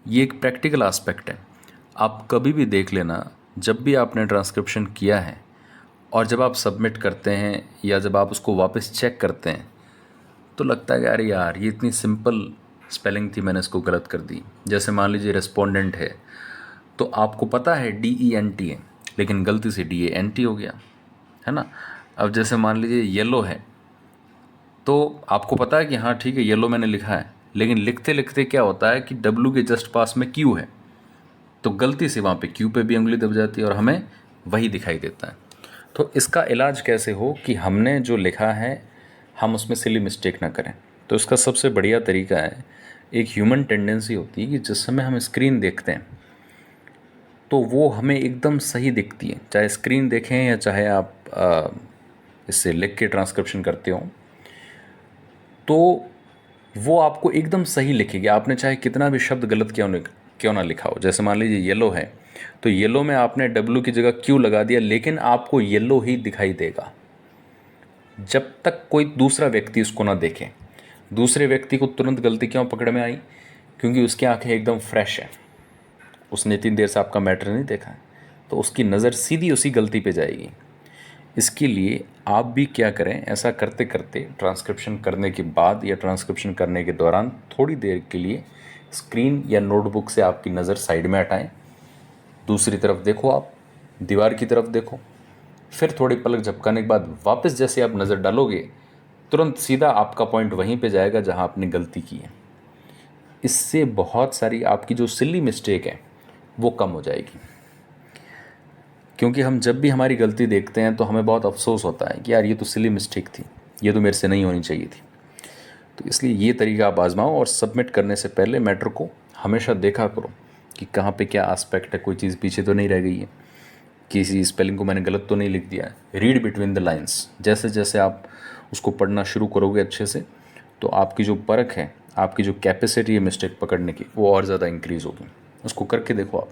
ये एक practical aspect है। आप कभी भी देख लेना, जब भी आपने ट्रांसक्रिप्शन किया है और जब आप सबमिट करते हैं या जब आप उसको वापस चेक करते हैं, तो लगता है कि अरे यार ये इतनी सिंपल स्पेलिंग थी, मैंने इसको गलत कर दी। जैसे मान लीजिए रेस्पोंडेंट है, तो आपको पता है DENT है, लेकिन गलती से DANT हो गया, है ना। अब जैसे मान लीजिए येलो है, तो आपको पता है कि हाँ ठीक है येलो मैंने लिखा है, लेकिन लिखते लिखते क्या होता है कि W के जस्ट पास में Q है, तो गलती से वहाँ पे Q पे भी उंगली दब जाती है और हमें वही दिखाई देता है। तो इसका इलाज कैसे हो कि हमने जो लिखा है हम उसमें सिली मिस्टेक ना करें। तो इसका सबसे बढ़िया तरीका है, एक ह्यूमन टेंडेंसी होती है कि जिस समय हम स्क्रीन देखते हैं तो वो हमें एकदम सही दिखती है, चाहे स्क्रीन देखें या चाहे आप इससे लिख के ट्रांसक्रिप्शन करते हो, तो वो आपको एकदम सही लिखेगी। आपने चाहे कितना भी शब्द गलत क्यों ना लिखा हो। जैसे मान लीजिए येलो है, तो येलो में आपने W की जगह Q लगा दिया, लेकिन आपको येलो ही दिखाई देगा जब तक कोई दूसरा व्यक्ति उसको ना देखे। दूसरे व्यक्ति को तुरंत गलती क्यों पकड़ में आई? क्योंकि उसकी आंखें एकदम फ्रेश है, उसने इतनी देर से आपका मैटर नहीं देखा है, तो उसकी नज़र सीधी उसी गलती पे जाएगी। इसके लिए आप भी क्या करें, ऐसा करते करते ट्रांसक्रिप्शन करने के बाद या ट्रांसक्रिप्शन करने के दौरान थोड़ी देर के लिए स्क्रीन या नोटबुक से आपकी नज़र साइड में हटाएं, दूसरी तरफ देखो, आप दीवार की तरफ देखो, फिर थोड़ी पलक झपकाने के बाद वापस जैसे आप नज़र डालोगे, तुरंत सीधा आपका पॉइंट वहीं पे जाएगा जहां आपने गलती की है। इससे बहुत सारी आपकी जो सिली मिस्टेक है वो कम हो जाएगी। क्योंकि हम जब भी हमारी गलती देखते हैं तो हमें बहुत अफसोस होता है कि यार ये तो सिली मिस्टेक थी, ये तो मेरे से नहीं होनी चाहिए थी। तो इसलिए ये तरीका आप आजमाओ और सबमिट करने से पहले मैटर को हमेशा देखा करो कि कहाँ पे क्या एस्पेक्ट है, कोई चीज़ पीछे तो नहीं रह गई है, किसी स्पेलिंग को मैंने गलत तो नहीं लिख दिया है। Read between the lines. जैसे जैसे आप उसको पढ़ना शुरू करोगे अच्छे से, तो आपकी जो परख है, आपकी जो कैपेसिटी है मिस्टेक पकड़ने की, वो और ज़्यादा इंक्रीज़ होगी। उसको करके देखो आप।